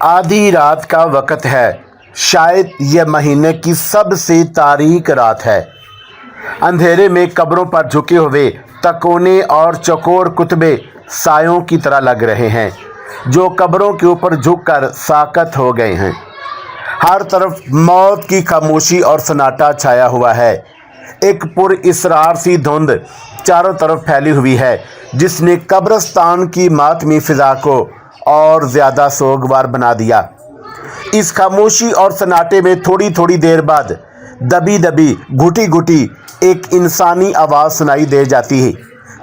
आधी रात का वक़्त है। शायद यह महीने की सबसे तारीक रात है। अंधेरे में कब्रों पर झुके हुए तकोने और चकोर कुतबे सायों की तरह लग रहे हैं, जो कब्रों के ऊपर झुककर साकत हो गए हैं। हर तरफ मौत की खामोशी और सन्नाटा छाया हुआ है। एक पुरइसरार सी धुंध चारों तरफ फैली हुई है, जिसने कब्रिस्तान की मातमी फिजा को और ज़्यादा सोगवार बना दिया। इस खामोशी और सन्नाटे में थोड़ी थोड़ी देर बाद दबी दबी घुटी घुटी एक इंसानी आवाज़ सुनाई दे जाती है।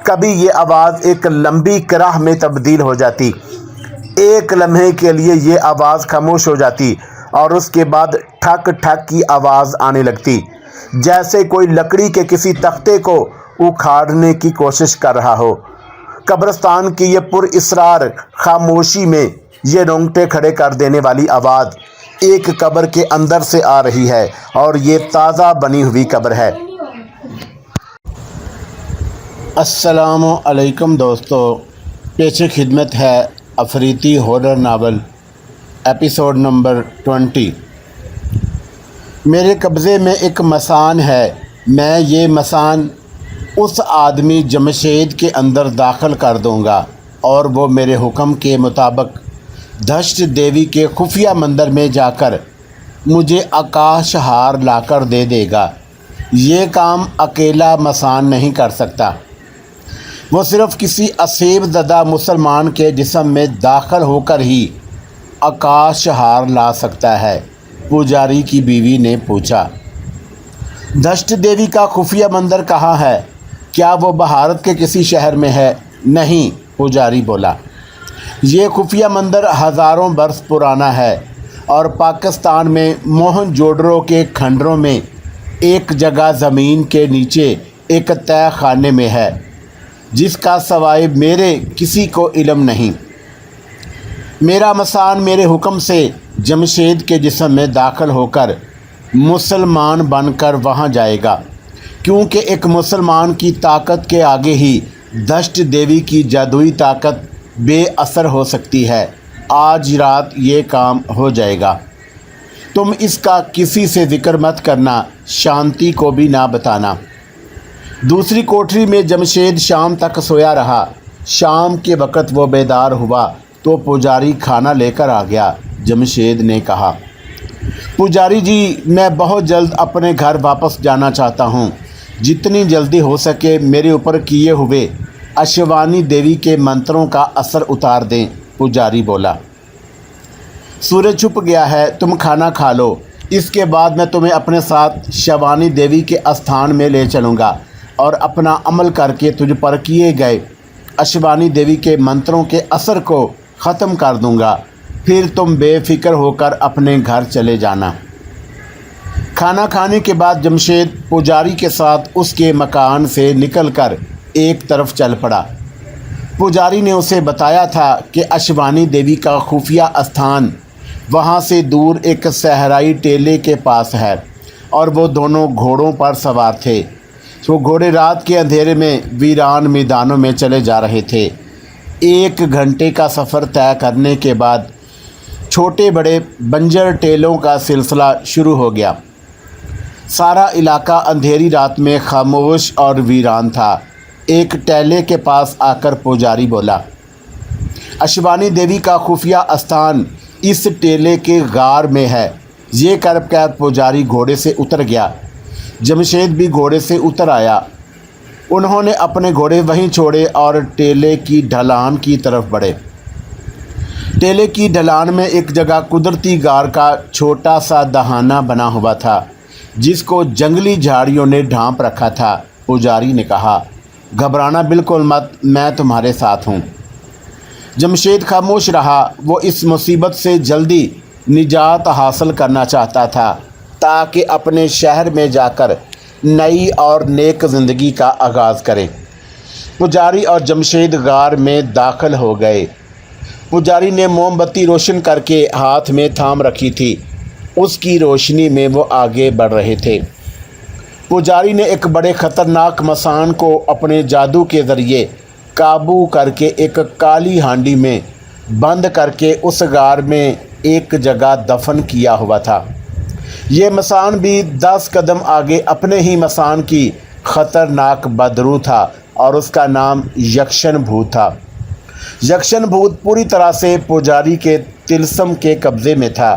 कभी ये आवाज़ एक लंबी कराह में तब्दील हो जाती। एक लम्हे के लिए ये आवाज़ खामोश हो जाती और उसके बाद ठक ठक की आवाज़ आने लगती, जैसे कोई लकड़ी के किसी तख्ते को उखाड़ने की कोशिश कर रहा हो। कब्रिस्तान की ये पुरइसरार खामोशी में ये रोंगटे खड़े कर देने वाली आवाज़ एक कब्र के अंदर से आ रही है, और ये ताज़ा बनी हुई कब्र है। अस्सलामु अलैकुम दोस्तों, पेशे खिदमत है अफरीती हॉरर नावल एपिसोड नंबर 20। मेरे कब्ज़े में एक मसान है। मैं ये मसान उस आदमी जमशेद के अंदर दाखिल कर दूंगा और वो मेरे हुक्म के मुताबिक दश्त देवी के खुफिया मंदिर में जाकर मुझे आकाश हार लाकर दे देगा। ये काम अकेला मसान नहीं कर सकता। वो सिर्फ़ किसी असीब ज़दा मुसलमान के जिस्म में दाखिल होकर ही आकाश हार ला सकता है। पुजारी की बीवी ने पूछा, दश्त देवी का खुफिया मंदिर कहाँ है? क्या वो भारत के किसी शहर में है? नहीं, पुजारी बोला। ये खुफिया मंदिर हज़ारों बरस पुराना है और पाकिस्तान में मोहनजोदड़ो के खंडरों में एक जगह ज़मीन के नीचे एक तय खाने में है, जिसका सवाए मेरे किसी को इल्म नहीं। मेरा मसान मेरे हुक्म से जमशेद के जिस्म में दाखिल होकर मुसलमान बनकर वहाँ जाएगा, क्योंकि एक मुसलमान की ताकत के आगे ही दश्त देवी की जादुई ताकत बेअसर हो सकती है। आज रात ये काम हो जाएगा। तुम इसका किसी से जिक्र मत करना, शांति को भी ना बताना। दूसरी कोठरी में जमशेद शाम तक सोया रहा। शाम के वक़्त वो बेदार हुआ तो पुजारी खाना लेकर आ गया। जमशेद ने कहा, पुजारी जी, मैं बहुत जल्द अपने घर वापस जाना चाहता हूँ। जितनी जल्दी हो सके मेरे ऊपर किए हुए अशवानी देवी के मंत्रों का असर उतार दें। पुजारी बोला, सूरज छुप गया है, तुम खाना खा लो। इसके बाद मैं तुम्हें अपने साथ शवानी देवी के स्थान में ले चलूँगा और अपना अमल करके तुझ पर किए गए अशवानी देवी के मंत्रों के असर को ख़त्म कर दूँगा। फिर तुम बेफिक्र होकर अपने घर चले जाना। खाना खाने के बाद जमशेद पुजारी के साथ उसके मकान से निकलकर एक तरफ चल पड़ा। पुजारी ने उसे बताया था कि अशवानी देवी का खुफिया स्थान वहाँ से दूर एक सहराई टेले के पास है, और वो दोनों घोड़ों पर सवार थे। वो घोड़े रात के अंधेरे में वीरान मैदानों में चले जा रहे थे। 1 घंटे का सफ़र तय करने के बाद छोटे बड़े बंजर टेलों का सिलसिला शुरू हो गया। सारा इलाका अंधेरी रात में खामोश और वीरान था। एक टेले के पास आकर पुजारी बोला, अशवानी देवी का खुफिया स्थान इस टेले के गार में है। ये कर पुजारी घोड़े से उतर गया। जमशेद भी घोड़े से उतर आया। उन्होंने अपने घोड़े वहीं छोड़े और टेले की ढलान की तरफ बढ़े। टेले की ढलान में एक जगह कुदरती गार का छोटा सा दहाना बना हुआ था, जिसको जंगली झाड़ियों ने ढांप रखा था। पुजारी ने कहा, घबराना बिल्कुल मत, मैं तुम्हारे साथ हूँ। जमशेद खामोश रहा। वो इस मुसीबत से जल्दी निजात हासिल करना चाहता था, ताकि अपने शहर में जाकर नई और नेक ज़िंदगी का आगाज़ करें। पुजारी और जमशेद गार में दाखिल हो गए। पुजारी ने मोमबत्ती रोशन करके हाथ में थाम रखी थी। उसकी रोशनी में वो आगे बढ़ रहे थे। पुजारी ने एक बड़े ख़तरनाक मसान को अपने जादू के ज़रिए काबू करके एक काली हांडी में बंद करके उस गार में एक जगह दफन किया हुआ था। ये मसान भी 10 कदम आगे अपने ही मसान की खतरनाक बदरू था और उसका नाम यक्षण भूत था। यक्षण भूत पूरी तरह से पुजारी के तिलस्म के कब्जे में था।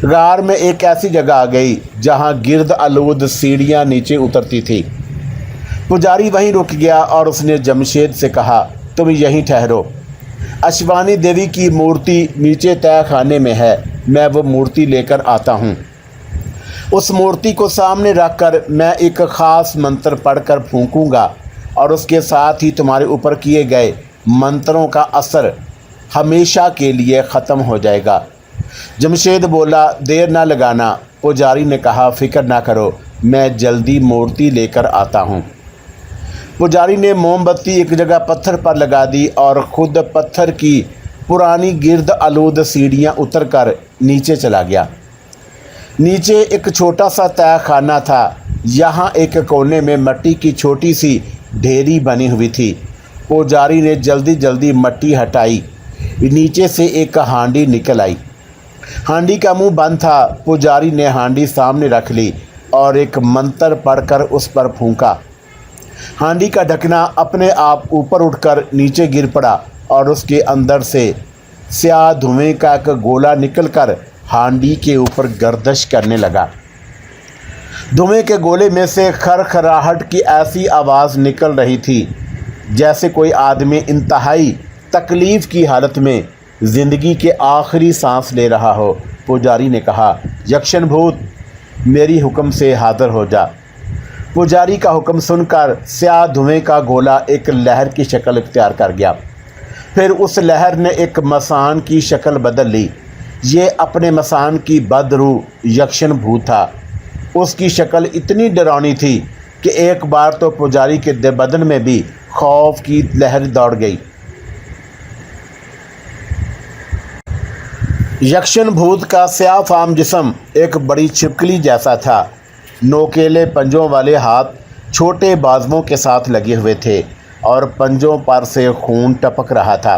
गार में एक ऐसी जगह आ गई जहां गिर्द आलूद सीढ़ियां नीचे उतरती थी। पुजारी वहीं रुक गया और उसने जमशेद से कहा, तुम यहीं ठहरो। अश्वानी देवी की मूर्ति नीचे तय खाने में है, मैं वो मूर्ति लेकर आता हूँ। उस मूर्ति को सामने रखकर मैं एक ख़ास मंत्र पढ़कर फूंकूंगा और उसके साथ ही तुम्हारे ऊपर किए गए मंत्रों का असर हमेशा के लिए ख़त्म हो जाएगा। जमशेद बोला, देर ना लगाना। पुजारी ने कहा, फ़िक्र ना करो, मैं जल्दी मूर्ति लेकर आता हूँ। पुजारी ने मोमबत्ती एक जगह पत्थर पर लगा दी और ख़ुद पत्थर की पुरानी गिर्द आलूद सीढ़ियाँ उतर कर नीचे चला गया। नीचे एक छोटा सा तय खाना था। यहाँ एक कोने में मिट्टी की छोटी सी ढेरी बनी हुई थी। पुजारी ने जल्दी जल्दी मिट्टी हटाई। नीचे से एक हांडी निकल आई। हांडी का मुंह बंद था। पुजारी ने हांडी सामने रख ली और एक मंत्र पढ़कर उस पर फूंका। हांडी का ढकना अपने आप ऊपर उठकर नीचे गिर पड़ा और उसके अंदर से स्याह धुएं का एक गोला निकलकर हांडी के ऊपर गर्दिश करने लगा। धुएं के गोले में से खरखराहट की ऐसी आवाज़ निकल रही थी जैसे कोई आदमी इंतहाई तकलीफ़ की हालत में ज़िंदगी के आखिरी सांस ले रहा हो। पुजारी ने कहा, यक्षण भूत, मेरी हुक्म से हाज़िर हो जा। पुजारी का हुक्म सुनकर स्याह धुएं का गोला एक लहर की शक्ल इख्तियार कर गया। फिर उस लहर ने एक मसान की शक्ल बदल ली। ये अपने मसान की बदरू यक्षण भूत था। उसकी शक्ल इतनी डरावनी थी कि एक बार तो पुजारी के बदन में भी खौफ की लहर दौड़ गई। यक्षण भूत का स्याह फाम जिस्म एक बड़ी छिपकली जैसा था। नोकेले पंजों वाले हाथ छोटे बाजुओं के साथ लगे हुए थे और पंजों पर से खून टपक रहा था।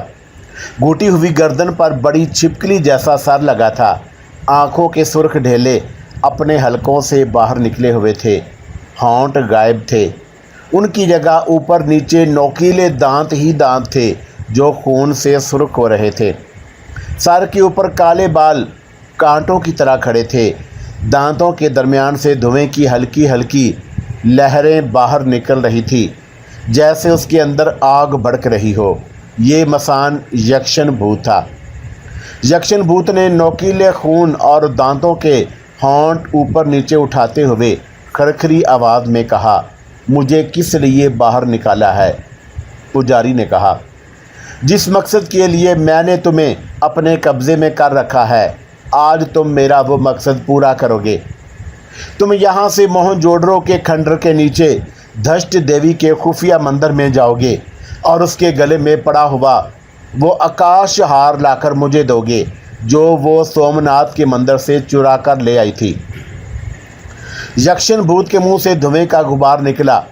घुटी हुई गर्दन पर बड़ी छिपकली जैसा सर लगा था। आँखों के सुर्ख ढेले अपने हलकों से बाहर निकले हुए थे। होंठ गायब थे। उनकी जगह ऊपर नीचे नोकीले दांत ही दांत थे जो खून से सुर्ख हो रहे थे। सर के ऊपर काले बाल कांटों की तरह खड़े थे। दांतों के दरमियान से धुएं की हल्की हल्की लहरें बाहर निकल रही थी जैसे उसके अंदर आग भड़क रही हो। ये मसान यक्षण भूत था। यक्षण भूत ने नोकीले खून और दांतों के होंठ ऊपर नीचे उठाते हुए खरखरी आवाज़ में कहा, मुझे किस लिए बाहर निकाला है? पुजारी ने कहा, जिस मकसद के लिए मैंने तुम्हें अपने कब्ज़े में कर रखा है, आज तुम मेरा वो मकसद पूरा करोगे। तुम यहाँ से मोहनजोदड़ो के खंडर के नीचे धष्ट देवी के खुफिया मंदिर में जाओगे और उसके गले में पड़ा हुआ वो आकाश हार लाकर मुझे दोगे जो वो सोमनाथ के मंदिर से चुरा कर ले आई थी। यक्षण भूत के मुंह से धुएं का गुबार निकला।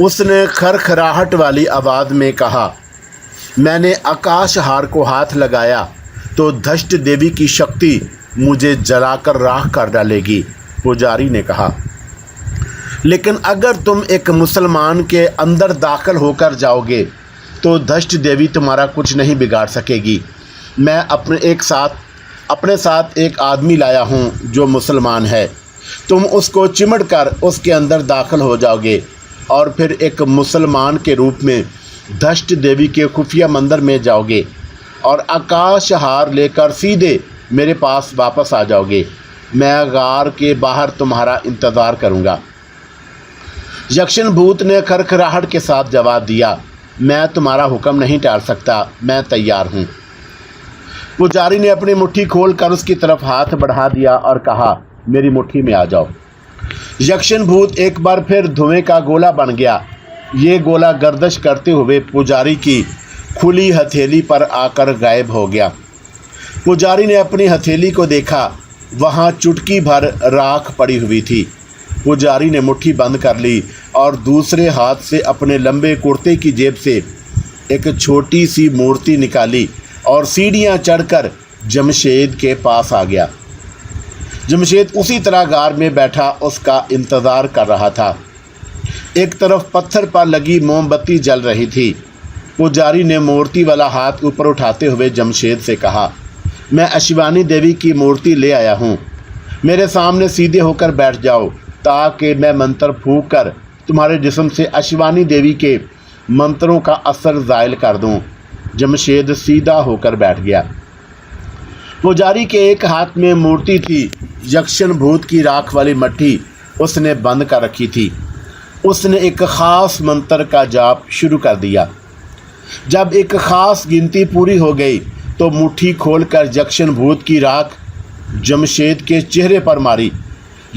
उसने खरखराहट वाली आवाज़ में कहा, मैंने आकाश हार को हाथ लगाया तो धष्ट देवी की शक्ति मुझे जलाकर राख कर डालेगी। पुजारी ने कहा, लेकिन अगर तुम एक मुसलमान के अंदर दाखिल होकर जाओगे तो धष्ट देवी तुम्हारा कुछ नहीं बिगाड़ सकेगी। मैं अपने साथ एक आदमी लाया हूँ जो मुसलमान है। तुम उसको चिमड़ कर उसके अंदर दाखिल हो जाओगे और फिर एक मुसलमान के रूप में धष्ट देवी के खुफिया मंदिर में जाओगे और आकाश हार लेकर सीधे मेरे पास वापस आ जाओगे। मैं गार के बाहर तुम्हारा इंतज़ार करूँगा। यक्षण भूत ने खरखराहट के साथ जवाब दिया, मैं तुम्हारा हुक्म नहीं टाल सकता, मैं तैयार हूँ। पुजारी ने अपनी मुट्ठी खोलकर उसकी तरफ हाथ बढ़ा दिया और कहा, मेरी मुट्ठी में आ जाओ। यक्षण भूत एक बार फिर धुएं का गोला बन गया। ये गोला गर्दिश करते हुए पुजारी की खुली हथेली पर आकर गायब हो गया। पुजारी ने अपनी हथेली को देखा, वहाँ चुटकी भर राख पड़ी हुई थी। पुजारी ने मुट्ठी बंद कर ली और दूसरे हाथ से अपने लंबे कुर्ते की जेब से एक छोटी सी मूर्ति निकाली और सीढ़ियां चढ़कर जमशेद के पास आ गया। जमशेद उसी तरह गार में बैठा उसका इंतज़ार कर रहा था। एक तरफ पत्थर पर लगी मोमबत्ती जल रही थी। पुजारी ने मूर्ति वाला हाथ ऊपर उठाते हुए जमशेद से कहा, मैं अशिवानी देवी की मूर्ति ले आया हूँ, मेरे सामने सीधे होकर बैठ जाओ ताकि मैं मंत्र फूंक कर तुम्हारे जिस्म से अशिवानी देवी के मंत्रों का असर ज़ायल कर दूँ। जमशेद सीधा होकर बैठ गया। पुजारी के एक हाथ में मूर्ति थी, यक्षण भूत की राख वाली मट्टी उसने बंद कर रखी थी। उसने एक ख़ास मंत्र का जाप शुरू कर दिया। जब एक ख़ास गिनती पूरी हो गई तो मुट्ठी खोलकर यक्षण भूत की राख जमशेद के चेहरे पर मारी।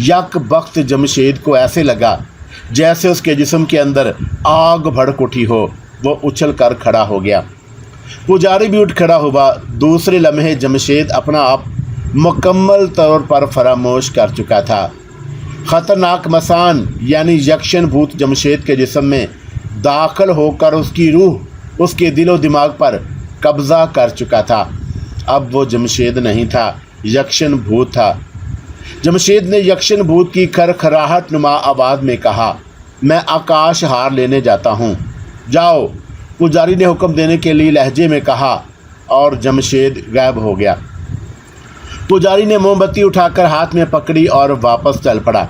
यक वक्त जमशेद को ऐसे लगा जैसे उसके जिस्म के अंदर आग भड़क उठी हो। वो उछल कर खड़ा हो गया। पुजारी भी उठ खड़ा हुआ। दूसरे लम्हे जमशेद अपना आप मुकम्मल तौर पर फरामोश कर चुका था। ख़तरनाक मसान यानी यक्षण भूत जमशेद के जिस्म में दाखिल होकर उसकी रूह उसके दिलो दिमाग पर कब्ज़ा कर चुका था। अब वो जमशेद नहीं था, यक्षण भूत था। जमशेद ने यक्षण भूत की खरखराहट नुमा आवाज़ में कहा, मैं आकाश हार लेने जाता हूँ, जाओ। पुजारी ने हुक्म देने के लिए लहजे में कहा और जमशेद गायब हो गया। पुजारी ने मोमबत्ती उठाकर हाथ में पकड़ी और वापस चल पड़ा।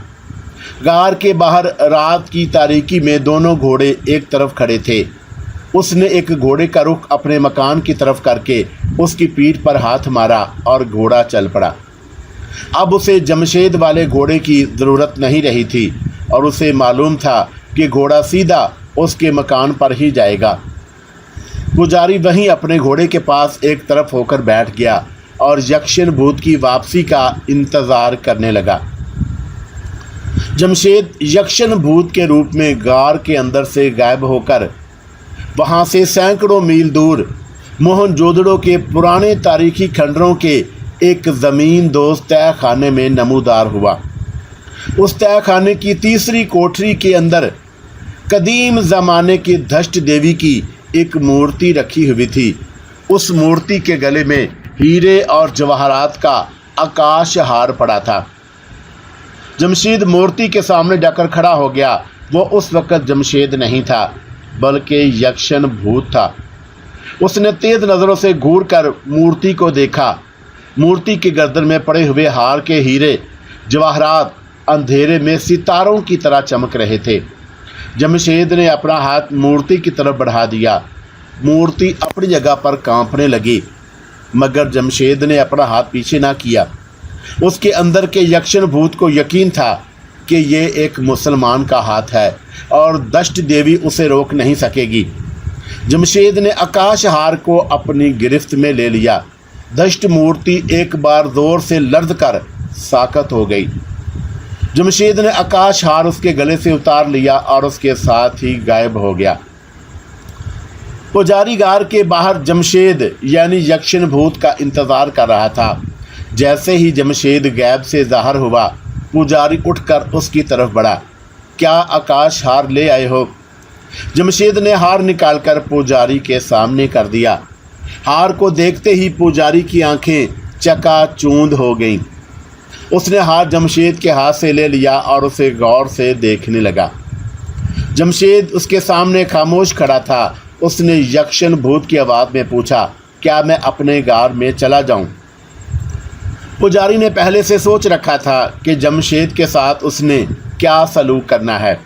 गार के बाहर रात की तारीकी में दोनों घोड़े एक तरफ खड़े थे। उसने एक घोड़े का रुख अपने मकान की तरफ करके उसकी पीठ पर हाथ मारा और घोड़ा चल पड़ा। अब उसे जमशेद वाले घोड़े की ज़रूरत नहीं रही थी और उसे मालूम था कि घोड़ा सीधा उसके मकान पर ही जाएगा। पुजारी वहीं अपने घोड़े के पास एक तरफ होकर बैठ गया और यक्षण भूत की वापसी का इंतज़ार करने लगा। जमशेद यक्षण भूत के रूप में गार के अंदर से गायब होकर वहाँ से सैकड़ों मील दूर मोहनजोदड़ो के पुराने तारीखी खंडरों के एक ज़मीन दोस्त तय खाने में नमूदार हुआ। उस तय खाने की तीसरी कोठरी के अंदर कदीम ज़माने की धष्ट देवी की एक मूर्ति रखी हुई थी। उस मूर्ति के गले में हीरे और जवाहरात का आकाश हार पड़ा था। जमशेद मूर्ति के सामने जाकर खड़ा हो गया। वो उस वक़्त जमशेद नहीं था बल्कि यक्षण भूत था। उसने तेज़ नज़रों से घूर कर मूर्ति को देखा। मूर्ति के गर्दन में पड़े हुए हार के हीरे जवाहरात अंधेरे में सितारों की तरह चमक रहे थे। जमशेद ने अपना हाथ मूर्ति की तरफ बढ़ा दिया। मूर्ति अपनी जगह पर कांपने लगी, मगर जमशेद ने अपना हाथ पीछे ना किया। उसके अंदर के यक्षण भूत को यकीन था कि ये एक मुसलमान का हाथ है और दष्ट देवी उसे रोक नहीं सकेगी। जमशेद ने आकाश हार को अपनी गिरफ्त में ले लिया। दष्ट मूर्ति एक बार ज़ोर से लर्ज़ कर साकत हो गई। जमशेद ने आकाश हार उसके गले से उतार लिया और उसके साथ ही गायब हो गया। पुजारी गार के बाहर जमशेद यानी यक्षण भूत का इंतज़ार कर रहा था। जैसे ही जमशेद गैब से ज़ाहिर हुआ, पुजारी उठकर उसकी तरफ बढ़ा। क्या आकाश हार ले आए हो? जमशेद ने हार निकालकर पुजारी के सामने कर दिया। हार को देखते ही पुजारी की आंखें चकाचौंध हो गईं। उसने हार जमशेद के हाथ से ले लिया और उसे गौर से देखने लगा। जमशेद उसके सामने खामोश खड़ा था। उसने यक्षण भूत की आवाज़ में पूछा, क्या मैं अपने गार में चला जाऊं? पुजारी ने पहले से सोच रखा था कि जमशेद के साथ उसने क्या सलूक करना है।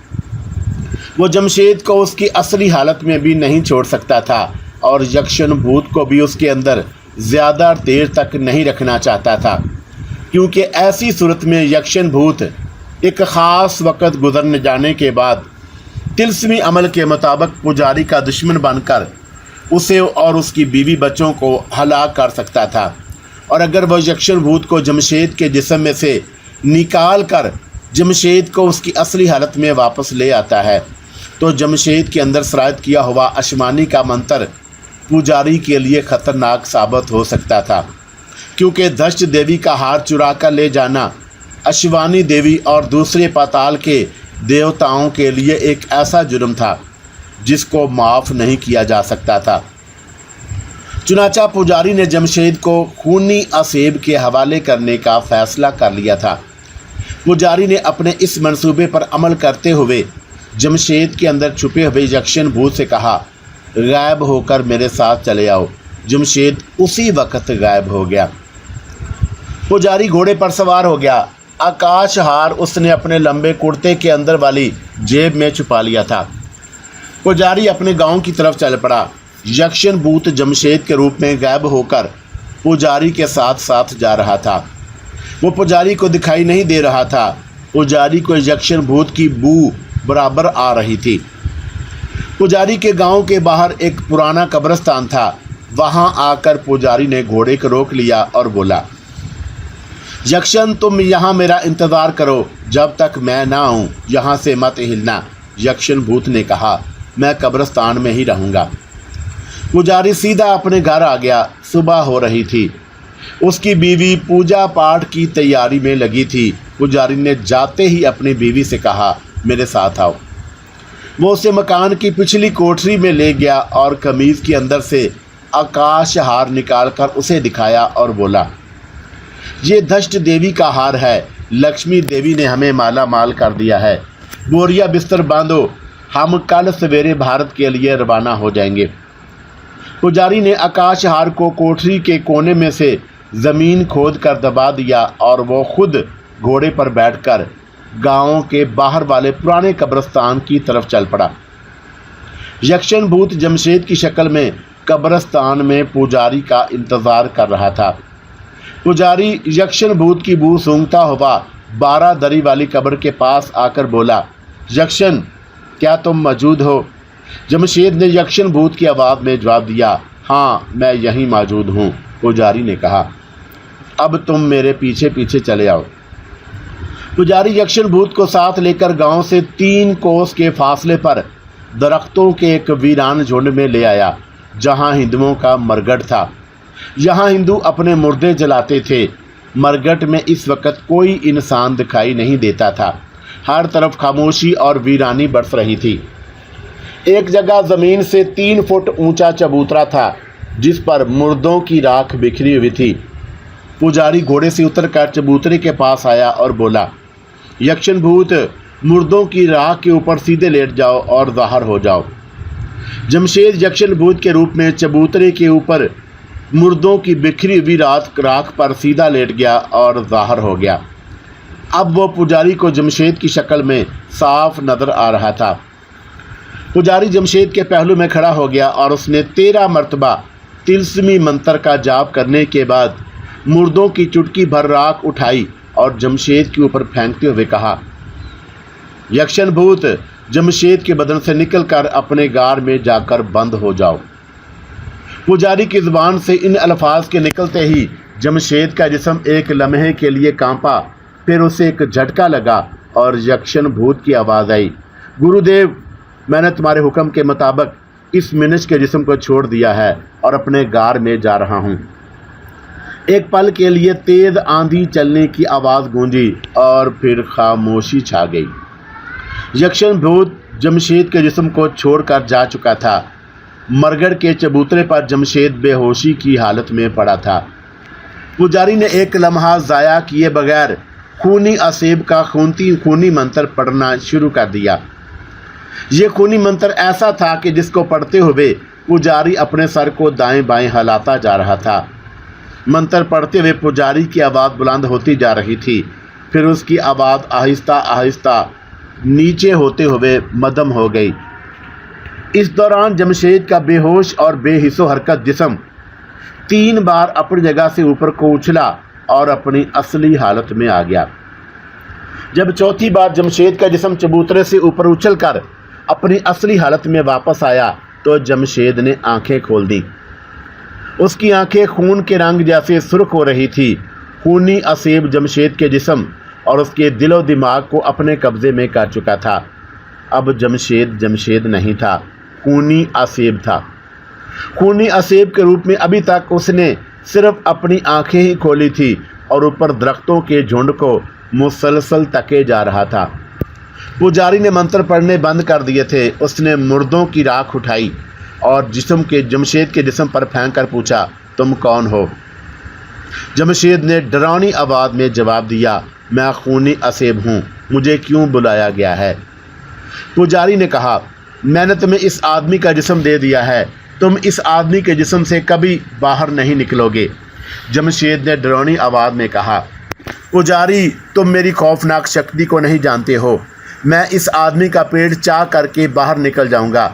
वो जमशेद को उसकी असली हालत में भी नहीं छोड़ सकता था और यक्षण भूत को भी उसके अंदर ज़्यादा देर तक नहीं रखना चाहता था, क्योंकि ऐसी सूरत में यक्षण भूत एक ख़ास वक़्त गुजरने जाने के बाद तिलस्मी अमल के मुताबिक पुजारी का दुश्मन बनकर उसे और उसकी बीवी बच्चों को हलाक कर सकता था। और अगर वह यक्षण भूत को जमशेद के जिस्म में से निकाल कर जमशेद को उसकी असली हालत में वापस ले आता है तो जमशेद के अंदर सरायत किया हुआ अशमानी का मंत्र पुजारी के लिए ख़तरनाक साबित हो सकता था, क्योंकि धष्ट देवी का हार चुरा कर ले जाना अशिवानी देवी और दूसरे पाताल के देवताओं के लिए एक ऐसा जुर्म था जिसको माफ़ नहीं किया जा सकता था। चुनाचा पुजारी ने जमशेद को खूनी असेब के हवाले करने का फैसला कर लिया था। पुजारी ने अपने इस मंसूबे पर अमल करते हुए जमशेद के अंदर छुपे हुए यक्षन भूत से कहा, गायब होकर मेरे साथ चले आओ। जमशेद उसी वक्त गायब हो गया। पुजारी घोड़े पर सवार हो गया। आकाश हार उसने अपने लंबे कुर्ते के अंदर वाली जेब में छुपा लिया था। पुजारी अपने गांव की तरफ चल पड़ा। यक्षन भूत जमशेद के रूप में गायब होकर पुजारी के साथ साथ जा रहा था। वो पुजारी को दिखाई नहीं दे रहा था। पुजारी को यक्षन भूत की बू बराबर आ रही थी। पुजारी के गांव के बाहर एक पुराना कब्रिस्तान था। वहां आकर पुजारी ने घोड़े को रोक लिया और बोला, यक्षन तुम यहाँ मेरा इंतज़ार करो जब तक मैं ना आऊँ, यहाँ से मत हिलना। यक्षन भूत ने कहा, मैं कब्रिस्तान में ही रहूँगा। पुजारी सीधा अपने घर आ गया। सुबह हो रही थी। उसकी बीवी पूजा पाठ की तैयारी में लगी थी। पुजारी ने जाते ही अपनी बीवी से कहा, मेरे साथ आओ। वो उसे मकान की पिछली कोठरी में ले गया और कमीज़ के अंदर से आकाश हार निकालकर उसे दिखाया और बोला, ये धष्ट देवी का हार है। लक्ष्मी देवी ने हमें माला माल कर दिया है। बोरिया बिस्तर बांधो, हम कल सवेरे भारत के लिए रवाना हो जाएंगे। पुजारी ने आकाश हार को कोठरी के कोने में से ज़मीन खोद कर दबा दिया और वो खुद घोड़े पर बैठकर गांव के बाहर वाले पुराने कब्रिस्तान की तरफ चल पड़ा। यक्षन भूत जमशेद की शक्ल में कब्रिस्तान में पुजारी का इंतज़ार कर रहा था। पुजारी यक्षन भूत की बू सूंघता हुआ 12 दरी वाली कब्र के पास आकर बोला, यक्षन क्या तुम मौजूद हो? जमशेद ने यक्षन भूत की आवाज़ में जवाब दिया, हाँ मैं यहीं मौजूद हूँ। पुजारी ने कहा, अब तुम मेरे पीछे पीछे चले आओ। पुजारी यक्षन भूत को साथ लेकर गांव से 3 कोस के फासले पर दरख्तों के एक वीरान झुंड में ले आया, जहां हिंदुओं का मरगट था। यहाँ हिंदू अपने मुर्दे जलाते थे। मरगट में इस वक्त कोई इंसान दिखाई नहीं देता था। हर तरफ खामोशी और वीरानी बरस रही थी। एक जगह ज़मीन से 3 फुट ऊंचा चबूतरा था, जिस पर मुर्दों की राख बिखरी हुई थी। पुजारी घोड़े से उतरकर चबूतरे के पास आया और बोला, यक्षन भूत मुर्दों की राख के ऊपर सीधे लेट जाओ और ज़ाहिर हो जाओ। जमशेद यक्षन भूत के रूप में चबूतरे के ऊपर मुर्दों की बिखरी हुई राख पर सीधा लेट गया और ज़ाहिर हो गया। अब वो पुजारी को जमशेद की शक्ल में साफ नज़र आ रहा था। पुजारी जमशेद के पहलू में खड़ा हो गया और उसने 13 मरतबा तिलस्मी मंत्र का जाप करने के बाद मुर्दों की चुटकी भर राख उठाई और जमशेद के ऊपर फेंकते हुए कहा, यक्षन भूत जमशेद के बदन से निकलकर अपने गार में जाकर बंद हो जाओ। पुजारी की ज़ुबान से इन अल्फाज के निकलते ही जमशेद का जिस्म एक लम्हे के लिए कांपा। फिर उसे एक झटका लगा और यक्षन भूत की आवाज़ आई, गुरुदेव मैंने तुम्हारे हुक्म के मुताबिक इस मनुष्य के जिस्म को छोड़ दिया है और अपने गार में जा रहा हूँ। एक पल के लिए तेज़ आंधी चलने की आवाज़ गूंजी और फिर खामोशी छा गई। यक्षन भूत जमशेद के जिस्म को छोड़कर जा चुका था। मरगढ़ के चबूतरे पर जमशेद बेहोशी की हालत में पड़ा था। पुजारी ने एक लम्हा ज़ाया किए बगैर खूनी असेब का खूनी मंत्र पढ़ना शुरू कर दिया। ये खूनी मंत्र ऐसा था कि जिसको पढ़ते हुए पुजारी अपने सर को दाएं बाएं हिलाता जा रहा था। मंत्र पढ़ते हुए पुजारी की आवाज़ बुलंद होती जा रही थी। फिर उसकी आवाज़ आहिस्ता आहिस्ता नीचे होते हुए मध्यम हो गई। इस दौरान जमशेद का बेहोश और बेहिस्सो हरकत जिस्म 3 बार अपनी जगह से ऊपर को उछला और अपनी असली हालत में आ गया। जब चौथी बार जमशेद का जिस्म चबूतरे से ऊपर उछलकर अपनी असली हालत में वापस आया तो जमशेद ने आंखें खोल दी। उसकी आंखें खून के रंग जैसे सुर्ख हो रही थी। खूनी असेब जमशेद के जिस्म और उसके दिलो दिमाग को अपने कब्ज़े में कर चुका था। अब जमशेद नहीं था, खूनी असेब था। खूनी असेब के रूप में अभी तक उसने सिर्फ अपनी आंखें ही खोली थी और ऊपर दरख्तों के झुंड को मुसलसल तके जा रहा था। पुजारी ने मंत्र पढ़ने बंद कर दिए थे। उसने मुर्दों की राख उठाई, और जमशेद के जिस्म पर फेंक कर पूछा, तुम कौन हो? जमशेद ने डरावनी आवाज़ में जवाब दिया, मैं खूनी असेब हूँ, मुझे क्यों बुलाया गया है? पुजारी ने कहा, मैंने तुम्हें इस आदमी का जिस्म दे दिया है, तुम इस आदमी के जिस्म से कभी बाहर नहीं निकलोगे। जमशेद ने डरावनी आवाज़ में कहा, पुजारी, तुम मेरी खौफनाक शक्ति को नहीं जानते हो। मैं इस आदमी का पेट चाह करके बाहर निकल जाऊंगा।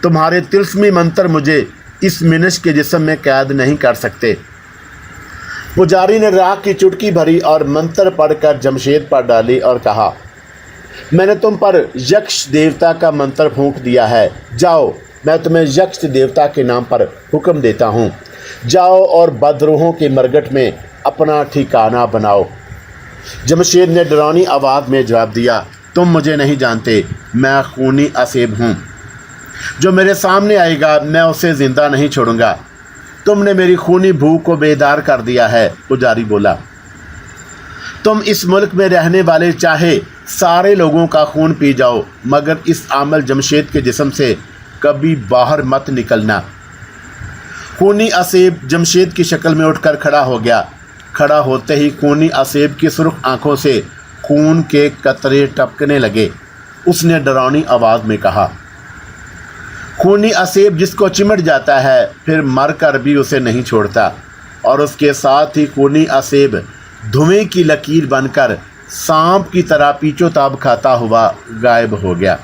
तुम्हारे तिलस्मी मंत्र मुझे इस मिनश के जिस्म में कैद नहीं कर सकते। पुजारी ने राख की चुटकी भरी और मंत्र पढ़कर जमशेद पर डाली और कहा, मैंने तुम पर यक्ष देवता का मंत्र फूंक दिया है। जाओ, मैं तुम्हें यक्ष देवता के नाम पर हुक्म देता हूँ। जाओ और बदरूहों के मरगट में अपना ठिकाना बनाओ। जमशेद ने डरावनी आवाज़ में जवाब दिया, तुम मुझे नहीं जानते, मैं खूनी असेब हूँ। जो मेरे सामने आएगा मैं उसे ज़िंदा नहीं छोड़ूंगा। तुमने मेरी खूनी भूख को बेदार कर दिया है। पुजारी बोला, तुम इस मुल्क में रहने वाले चाहे सारे लोगों का खून पी जाओ, मगर इस आमल जमशेद के जिस्म से कभी बाहर मत निकलना। खूनी असेब जमशेद की शक्ल में उठकर खड़ा हो गया। खड़ा होते ही खूनी असेब की सुर्ख आंखों से खून के कतरे टपकने लगे। उसने डरावनी आवाज़ में कहा, खूनी असेब जिसको चिमट जाता है फिर मर कर भी उसे नहीं छोड़ता। और उसके साथ ही खूनी असेब धुएं की लकीर बनकर सांप की तरह पीछोताब खाता हुआ गायब हो गया।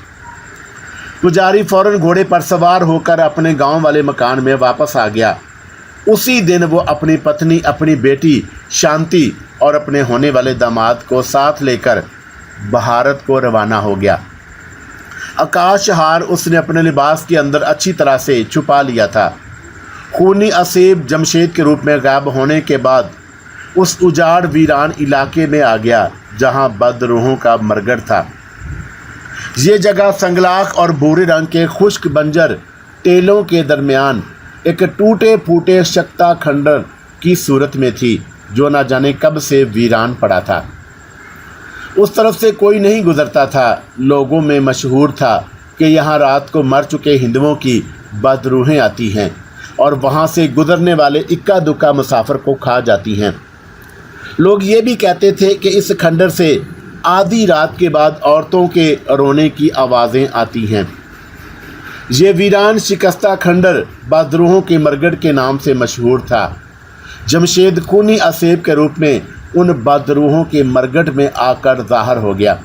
पुजारी फौरन घोड़े पर सवार होकर अपने गांव वाले मकान में वापस आ गया। उसी दिन वो अपनी पत्नी, अपनी बेटी शांति और अपने होने वाले दामाद को साथ लेकर भारत को रवाना हो गया। आकाश हार उसने अपने लिबास के अंदर अच्छी तरह से छुपा लिया था। खूनी असेब जमशेद के रूप में गायब होने के बाद उस उजाड़ वीरान इलाके में आ गया जहां बदरूहों का मरगढ़ था। ये जगह संगलाख और भूरे रंग के खुश्क बंजर टेलों के दरमियान एक टूटे फूटे शक्ता खंडर की सूरत में थी, जो न जाने कब से वीरान पड़ा था। उस तरफ से कोई नहीं गुजरता था। लोगों में मशहूर था कि यहाँ रात को मर चुके हिंदुओं की बदरूहें आती हैं और वहाँ से गुजरने वाले इक्का दुक्का मुसाफिर को खा जाती हैं। लोग ये भी कहते थे कि इस खंडर से आधी रात के बाद औरतों के रोने की आवाज़ें आती हैं। ये वीरान शिकस्ता खंडर बदरूहों के मरगढ़ के नाम से मशहूर था। जमशेद खूनी असेब के रूप में उन बदरूहों के मरगढ़ में आकर ज़ाहिर हो गया।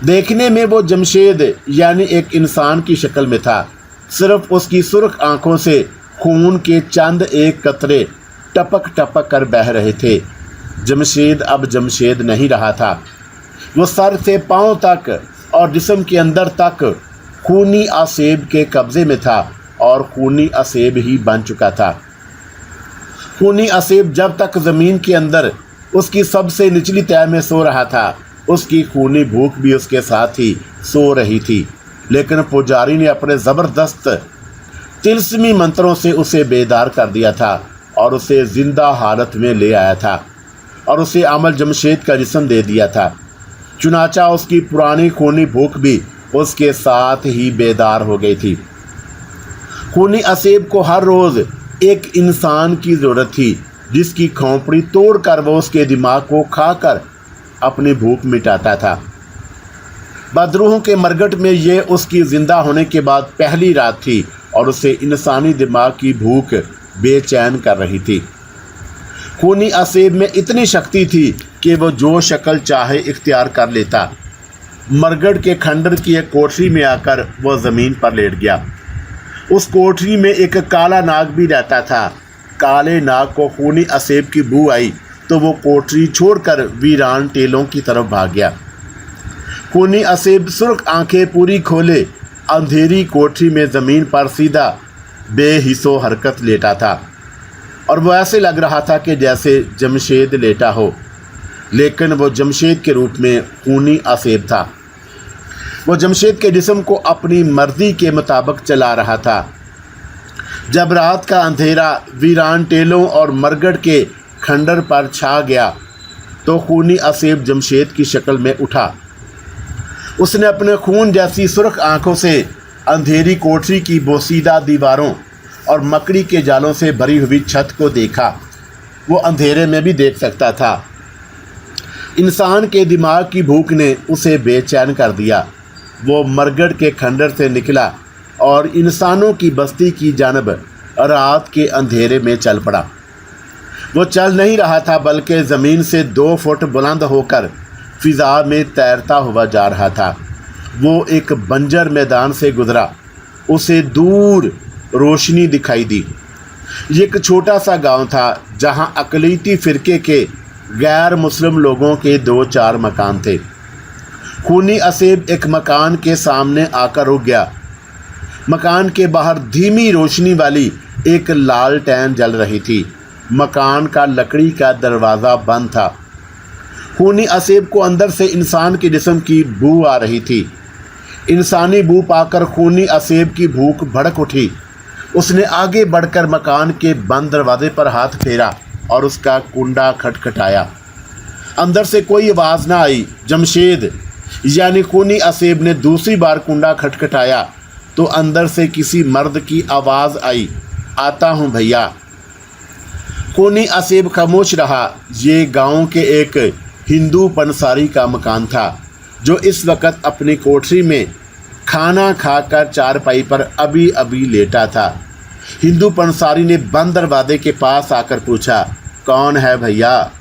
देखने में वो जमशेद यानी एक इंसान की शक्ल में था। सिर्फ उसकी सुर्ख आंखों से खून के चंद एक कतरे टपक टपक कर बह रहे थे। जमशेद अब जमशेद नहीं रहा था। वो सर से पांव तक और जिस्म के अंदर तक खूनी असेब के कब्ज़े में था और खूनी असेब ही बन चुका था। खूनी असेब जब तक ज़मीन के अंदर उसकी सबसे निचली तह में सो रहा था, उसकी खूनी भूख भी उसके साथ ही सो रही थी। लेकिन पुजारी ने अपने ज़बरदस्त तिलस्मी मंत्रों से उसे बेदार कर दिया था और उसे ज़िंदा हालत में ले आया था और उसे आमल जमशेद का जिस्म दे दिया था। चुनाचा उसकी पुरानी खूनी भूख भी उसके साथ ही बेदार हो गई थी। खूनी असेब को हर रोज़ एक इंसान की ज़रूरत थी जिसकी खोपड़ी तोड़कर वो उसके दिमाग को खाकर अपनी भूख मिटाता था। बदरूहों के मरगट में ये उसकी ज़िंदा होने के बाद पहली रात थी और उसे इंसानी दिमाग की भूख बेचैन कर रही थी। खूनी असेब में इतनी शक्ति थी कि वो जो शक्ल चाहे इख्तियार कर लेता। मरगढ़ के खंडर की एक कोठरी में आकर वो ज़मीन पर लेट गया। उस कोठरी में एक काला नाग भी रहता था। काले नाग को खूनी असेब की बू आई तो वो कोठरी छोड़कर वीरान टेलों की तरफ भाग गया। खूनी असेब सुर्ख आंखें पूरी खोले अंधेरी कोठरी में ज़मीन पर सीधा बेहिसो हरकत लेटा था और वो ऐसे लग रहा था कि जैसे जमशेद लेटा हो, लेकिन वो जमशेद के रूप में खूनी असेब था। वो जमशेद के जिस्म को अपनी मर्ज़ी के मुताबिक चला रहा था। जब रात का अंधेरा वीरान टेलों और मरगढ़ के खंडर पर छा गया तो खूनी असेब जमशेद की शक्ल में उठा। उसने अपने खून जैसी सुर्ख आंखों से अंधेरी कोठरी की बोसीदा दीवारों और मकड़ी के जालों से भरी हुई छत को देखा। वो अंधेरे में भी देख सकता था। इंसान के दिमाग की भूख ने उसे बेचैन कर दिया। वो मरगढ़ के खंडर से निकला और इंसानों की बस्ती की जानब रात के अंधेरे में चल पड़ा। वो चल नहीं रहा था, बल्कि ज़मीन से 2 फुट बुलंद होकर फिज़ा में तैरता हुआ जा रहा था। वो एक बंजर मैदान से गुजरा। उसे दूर रोशनी दिखाई दी। ये एक छोटा सा गांव था जहां अक़लीती फ़िरके के गैर मुस्लिम लोगों के 2-4 मकान थे। खूनी असेब एक मकान के सामने आकर रुक गया। मकान के बाहर धीमी रोशनी वाली एक लालटेन जल रही थी। मकान का लकड़ी का दरवाज़ा बंद था। खूनी असेब को अंदर से इंसान के जिस्म की बू आ रही थी। इंसानी बू पाकर खूनी असेब की भूख भड़क उठी। उसने आगे बढ़कर मकान के बंद दरवाजे पर हाथ फेरा और उसका कुंडा खटखटाया। अंदर से कोई आवाज़ ना आई। जमशेद यानी खूनी असेब ने दूसरी बार कुंडा खटखटाया तो अंदर से किसी मर्द की आवाज़ आई, आता हूँ भैया। खूनी असेब खामोश रहा। ये गांव के एक हिंदू पंसारी का मकान था जो इस वक्त अपनी कोठरी में खाना खाकर चारपाई पर अभी अभी लेटा था। हिंदू पंसारी ने बंद दरवाजे के पास आकर पूछा, कौन है भैया?